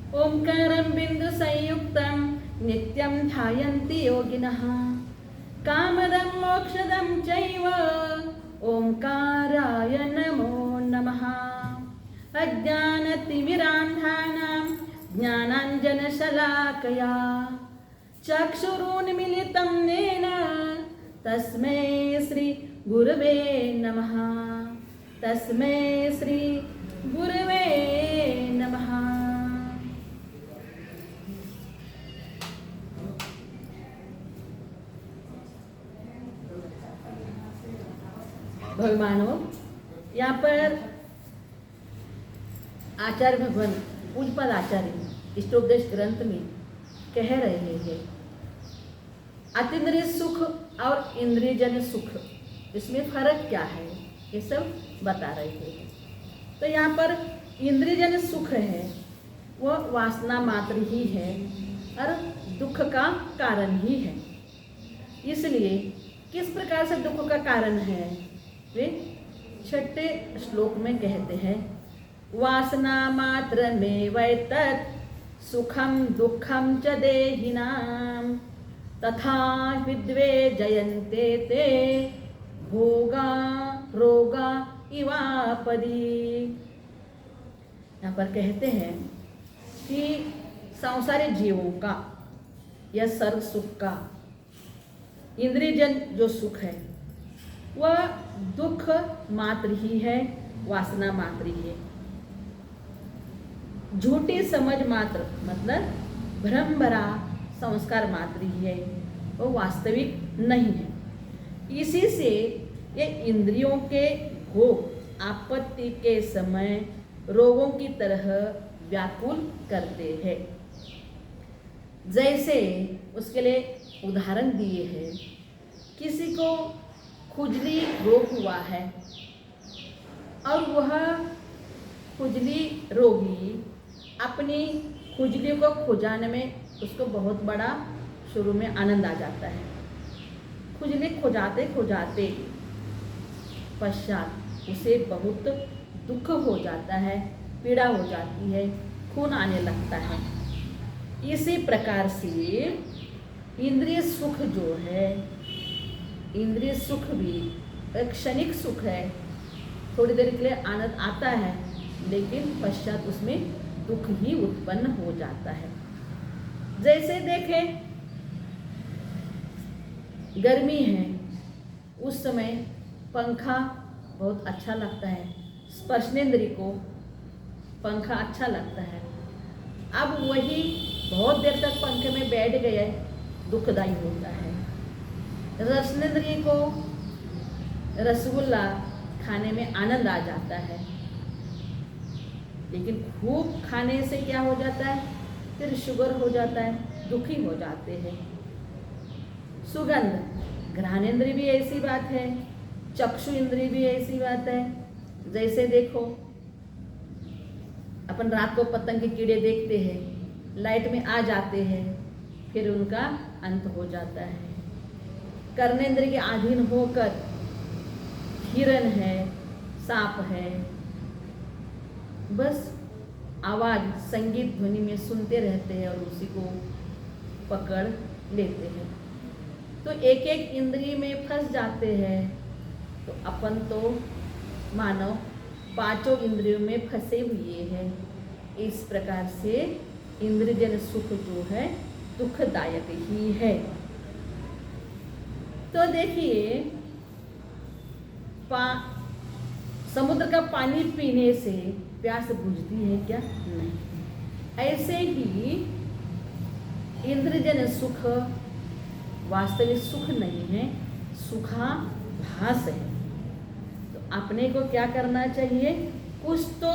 ओंकारं बिंदु संयुक्तं नित्यं ध्यायन्ति योगिनः कामदं मोक्षदं चैव ओंकाराय नमो नमः। अज्ञानतिमिरान्धानां ज्ञानाञ्जनशलाकया चक्षुरुन्मीलितं येन तस्मै श्री गुरवे नमः। तस्मै श्री गुरवे नमः। भगवानों, यहाँ पर आचार्य भगवान पूज्यपाद आचार्य इष्टोपदेश ग्रंथ में कह रहे हैं अतीन्द्रिय सुख और इंद्रियजन्य सुख, इसमें फर्क क्या है, ये सब बता रहे हैं। तो यहाँ पर इंद्रियजन्य सुख है वो वासना मात्र ही है और दुख का कारण ही है। इसलिए किस प्रकार से दुख का कारण है वे छठे श्लोक में कहते हैं वासना मात्र में वैतत् सुखम दुखम च देहिनाम तथा विद्वे जयन्ते ते भोगा रोगा इवापदी। यहाँ पर कहते हैं कि सांसारिक जीवों का या सर्व सुख का इंद्रियजन जो सुख है वह दुख मात्र ही है, वासना मात्र ही है, झूठी समझ मात्र मतलब भ्रम भरा संस्कार मात्र ही है, वो वास्तविक नहीं है। इसी से ये इंद्रियों के भोग आपत्ति के समय रोगों की तरह व्याकुल करते हैं। जैसे उसके लिए उदाहरण दिए हैं, किसी को खुजली रोग हुआ है और वह खुजली रोगी अपनी खुजली को खुजाने में उसको बहुत बड़ा शुरू में आनंद आ जाता है। खुजली खुजाते खुजाते पश्चात उसे बहुत दुख हो जाता है, पीड़ा हो जाती है, खून आने लगता है। इसी प्रकार से इंद्रिय सुख जो है, इंद्रिय सुख भी एक क्षणिक सुख है, थोड़ी देर के लिए आनंद आता है लेकिन पश्चात उसमें दुख ही उत्पन्न हो जाता है। जैसे देखें गर्मी है, उस समय पंखा बहुत अच्छा लगता है, स्पर्शनेंद्रिय को पंखा अच्छा लगता है। अब वही बहुत देर तक पंखे में बैठ गए दुखदायी होता है। रसनेंद्रिय को रसगुल्ला खाने में आनंद आ जाता है, लेकिन खूब खाने से क्या हो जाता है, फिर शुगर हो जाता है, दुखी हो जाते हैं। सुगंध घ्राणेंद्रिय भी ऐसी बात है, चक्षु इंद्रिय भी ऐसी बात है। जैसे देखो अपन रात को पतंग के कीड़े देखते हैं, लाइट में आ जाते हैं, फिर उनका अंत हो जाता है। कर्णेंद्रिय के अधीन होकर हिरण है, सांप है, बस आवाज संगीत ध्वनि में सुनते रहते हैं और उसी को पकड़ लेते हैं। तो एक एक इंद्रिय में फंस जाते हैं। तो अपन तो मानव पांचों इंद्रियों में फंसे हुए हैं। इस प्रकार से इंद्रियजन्य सुख जो है दुखदायक ही है। तो देखिए समुद्र का पानी पीने से प्यास बुझती है क्या? नहीं। ऐसे ही इंद्रियजन्य सुख वास्तविक सुख नहीं है, सुखाभास है। तो अपने को क्या करना चाहिए? कुछ तो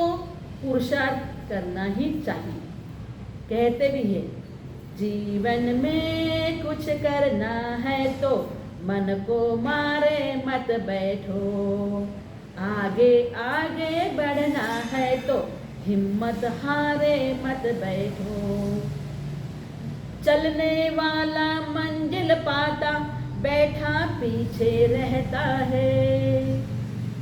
पुरुषार्थ करना ही चाहिए। कहते भी है जीवन में कुछ करना है तो मन को मारे मत बैठो, आगे आगे बढ़ना है तो हिम्मत हारे मत बैठो। चलने वाला मंजिल पाता, बैठा पीछे रहता है।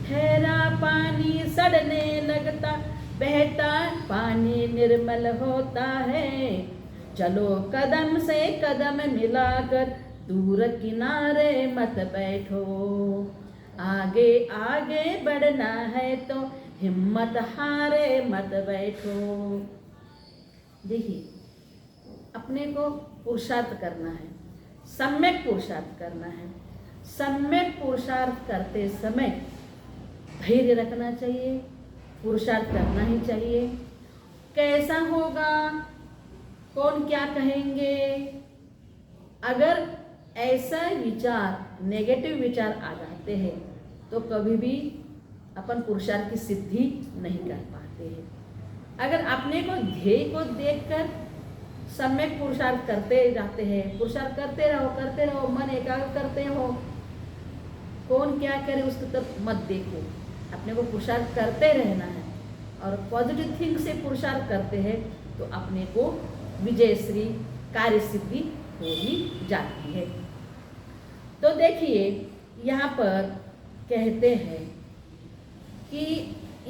ठहरा पानी सड़ने लगता, बहता पानी निर्मल होता है। चलो कदम से कदम मिलाकर, दूर किनारे मत बैठो। आगे आगे बढ़ना है तो हिम्मत हारे मत बैठो। देखिए, अपने को पुरुषार्थ करना है, सम्यक पुरुषार्थ करना है। सम्यक पुरुषार्थ करते समय धैर्य रखना चाहिए, पुरुषार्थ करना ही चाहिए। कैसा होगा, कौन क्या कहेंगे, अगर ऐसा विचार, नेगेटिव विचार आ जाते हैं तो कभी भी अपन पुरुषार्थ की सिद्धि नहीं कर पाते हैं। अगर अपने को ध्येय को देखकर सम्यक पुरुषार्थ करते जाते हैं, पुरुषार्थ करते रहो, मन एकाग्र करते हो, कौन क्या करे उसकी तरफ मत देखो, अपने को पुरुषार्थ करते रहना है। और पॉजिटिव थिंक से पुरुषार्थ करते हैं तो अपने को विजयश्री कार्य सिद्धि हो ही जाती है। तो देखिए, यहाँ पर कहते हैं कि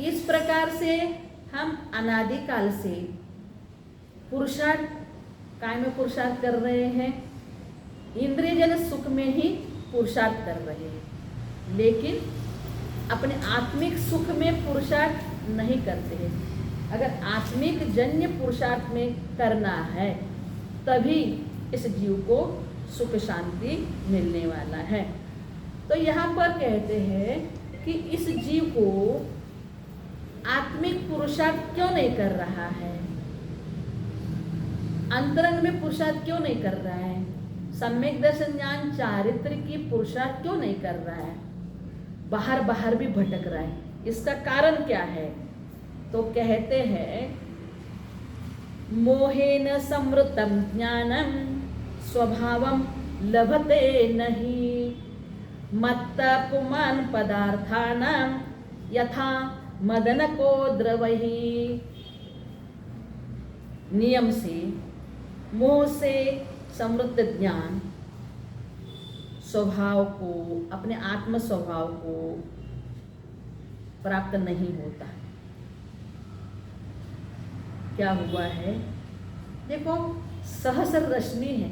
इस प्रकार से हम अनादिकाल से पुरुषार्थ, काय में पुरुषार्थ कर रहे हैं, इंद्रियजन सुख में ही पुरुषार्थ कर रहे हैं, लेकिन अपने आत्मिक सुख में पुरुषार्थ नहीं करते हैं। अगर आत्मिक जन्य पुरुषार्थ में करना है तभी इस जीव को सुख शांति मिलने वाला है। तो यहाँ पर कहते हैं कि इस जीव को आत्मिक पुरुषार्थ क्यों नहीं कर रहा है, अंतरंग में पुरुषार्थ क्यों नहीं कर रहा है, सम्यक दर्शन ज्ञान चारित्र की पुरुषार्थ क्यों नहीं कर रहा है, बाहर बाहर भी भटक रहा है, इसका कारण क्या है? तो कहते हैं मोहेन समृतम ज्ञानम स्वभावम लभते नहीं, मत्ता पुमान पदार्थानां यथा मदन को द्रवही। नियम से, मोह से समृद्ध ज्ञान स्वभाव को, अपने आत्म स्वभाव को प्राप्त नहीं होता। क्या हुआ है? देखो, सहस्र रश्मि है,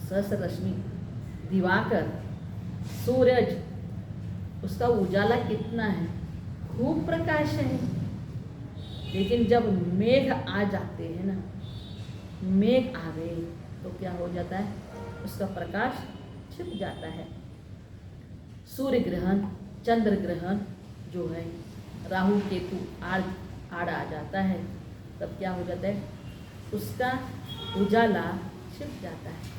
सहस्र रश्मि, दिवाकर, सूरज, उसका उजाला कितना है, खूब प्रकाश है। लेकिन जब मेघ आ जाते हैं ना, मेघ आ गए तो क्या हो जाता है, उसका प्रकाश छिप जाता है। सूर्य ग्रहण, चंद्र ग्रहण जो है, राहु केतु आड़ आ जाता है, तब क्या हो जाता है, उसका उजाला छिप जाता है।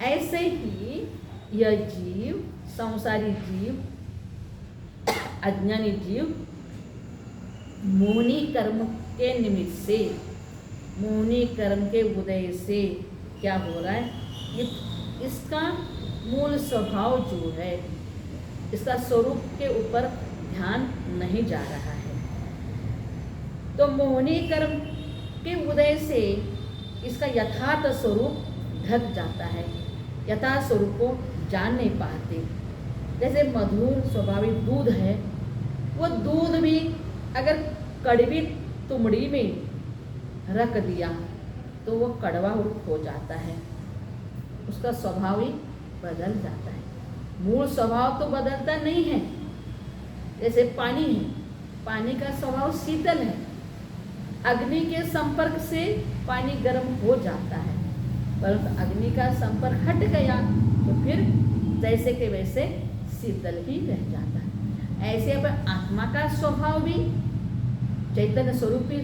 ऐसे ही यह जीव, संसारी जीव, अज्ञानी जीव मोहनी कर्म के निमित्त से, मोहनी कर्म के उदय से क्या हो रहा है, इसका मूल स्वभाव जो है, इसका स्वरूप के ऊपर ध्यान नहीं जा रहा है। तो मोहनी कर्म के उदय से इसका यथार्थ स्वरूप ढक जाता है, यथार्थ स्वरूप को जान नहीं पाते। जैसे मधुर स्वाभाविक दूध है, वो दूध भी अगर कड़वी तुमड़ी में रख दिया तो वो कड़वा हो जाता है, उसका स्वभाव ही बदल जाता है। मूल स्वभाव तो बदलता नहीं है। जैसे पानी है, पानी का स्वभाव शीतल है, अग्नि के संपर्क से पानी गर्म हो जाता है, परंतु अग्नि का संपर्क हट गया तो फिर जैसे के वैसे शीतल ही रह जाता है। ऐसे अपन आत्मा का स्वभाव भी चैतन्य स्वरूप ही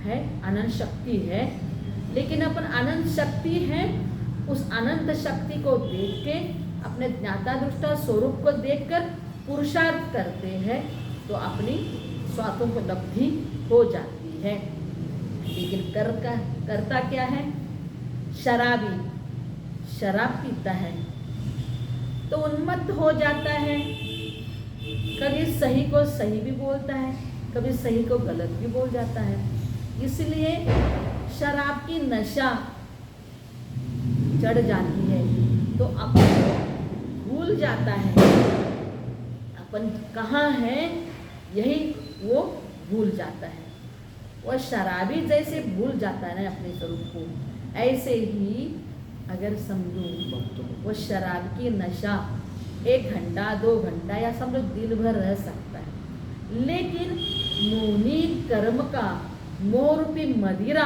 है, अनंत शक्ति है, लेकिन अपन अनंत शक्ति है, उस अनंत शक्ति को देख के, अपने ज्ञाता दृष्टा स्वरूप को देखकर पुरुषार्थ करते हैं तो अपनी स्वात्मोपलब्धि हो जाती है। लेकिन करता क्या है, शराबी, शराब पीता है तो उन्मत्त हो जाता है, कभी सही को सही भी बोलता है, कभी सही को गलत भी बोल जाता है। इसलिए शराब की नशा चढ़ जाती है तो अपन भूल जाता है अपन कहाँ है, यही वो भूल जाता है। वह शराबी जैसे भूल जाता है ना अपने स्वरूप को, ऐसे ही अगर समझो वो शराब की नशा 1 घंटा 2 घंटा या समझो दिन भर रह सकता है, लेकिन मोहनी कर्म का मोह रूपी मदिरा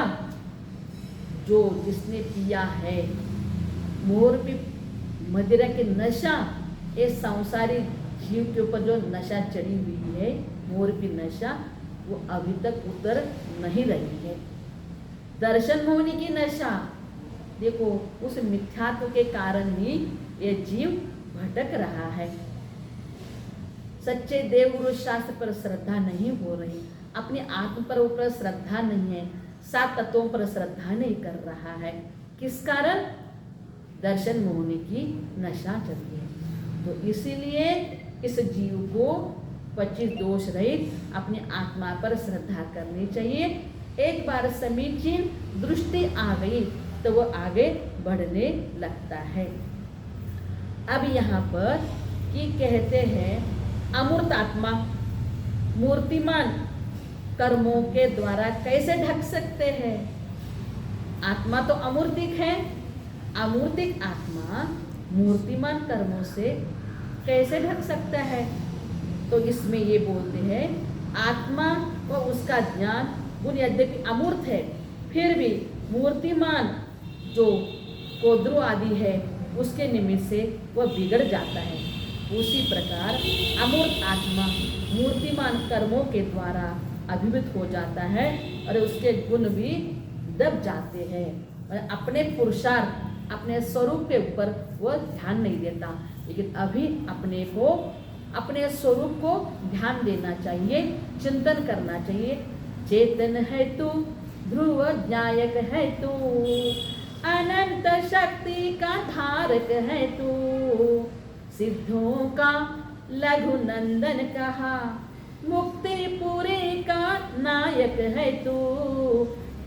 जो जिसने पिया है, मोह रूपी मदिरा की नशा, ये संसारी जीव के ऊपर जो नशा चढ़ी हुई है, मोह रूपी नशा, वो अभी तक उतर नहीं रही है। दर्शन मोहनी की नशा, देखो उस मिथ्यात्व के कारण ही ये जीव भटक रहा है। सच्चे देवगुरु शास्त्र पर श्रद्धा नहीं हो रही, अपने आत्म पर ऊपर श्रद्धा नहीं है, 7 तत्वों पर श्रद्धा नहीं कर रहा है। किस कारण? दर्शन मोहनी की नशा चढ़ी है। तो इसीलिए इस जीव को 25 दोष रहित अपनी आत्मा पर श्रद्धा करनी चाहिए। एक बार समीचीन दृष्टि आ गई तो वो आगे बढ़ने लगता है। अब यहाँ पर कि कहते हैं अमूर्त आत्मा मूर्तिमान कर्मों के द्वारा कैसे ढक सकते हैं? आत्मा तो अमूर्तिक है, अमूर्तिक आत्मा मूर्तिमान कर्मों से कैसे ढक सकता है? तो इसमें ये बोलते हैं आत्मा व उसका ज्ञान गुण यद्यपि अमूर्त है, फिर भी मूर्तिमान जो कोद्रु आदि है उसके निमित्त से वह बिगड़ जाता है। उसी प्रकार अमूर्त आत्मा मूर्तिमान कर्मों के द्वारा अभिभूत हो जाता है और उसके गुण भी दब जाते हैं और अपने पुरुषार्थ अपने स्वरूप के ऊपर वह ध्यान नहीं देता। लेकिन अभी अपने स्वरूप को ध्यान देना चाहिए, चिंतन करना चाहिए। चेतन है तू, ध्रुव न्यायक है तू, अनंत शक्ति का धारक है तू, सिद्धों का लघु नंदन कहा, मुक्ति पूरी का नायक है तू,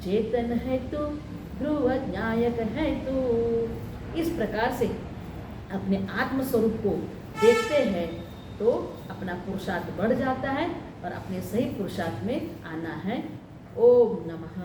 चेतन है तू, ध्रुव न्यायक है तू। इस प्रकार से अपने आत्म स्वरूप को देखते हैं तो अपना पुरुषार्थ बढ़ जाता है और अपने सही पुरुषार्थ में आना है। ओम नमः।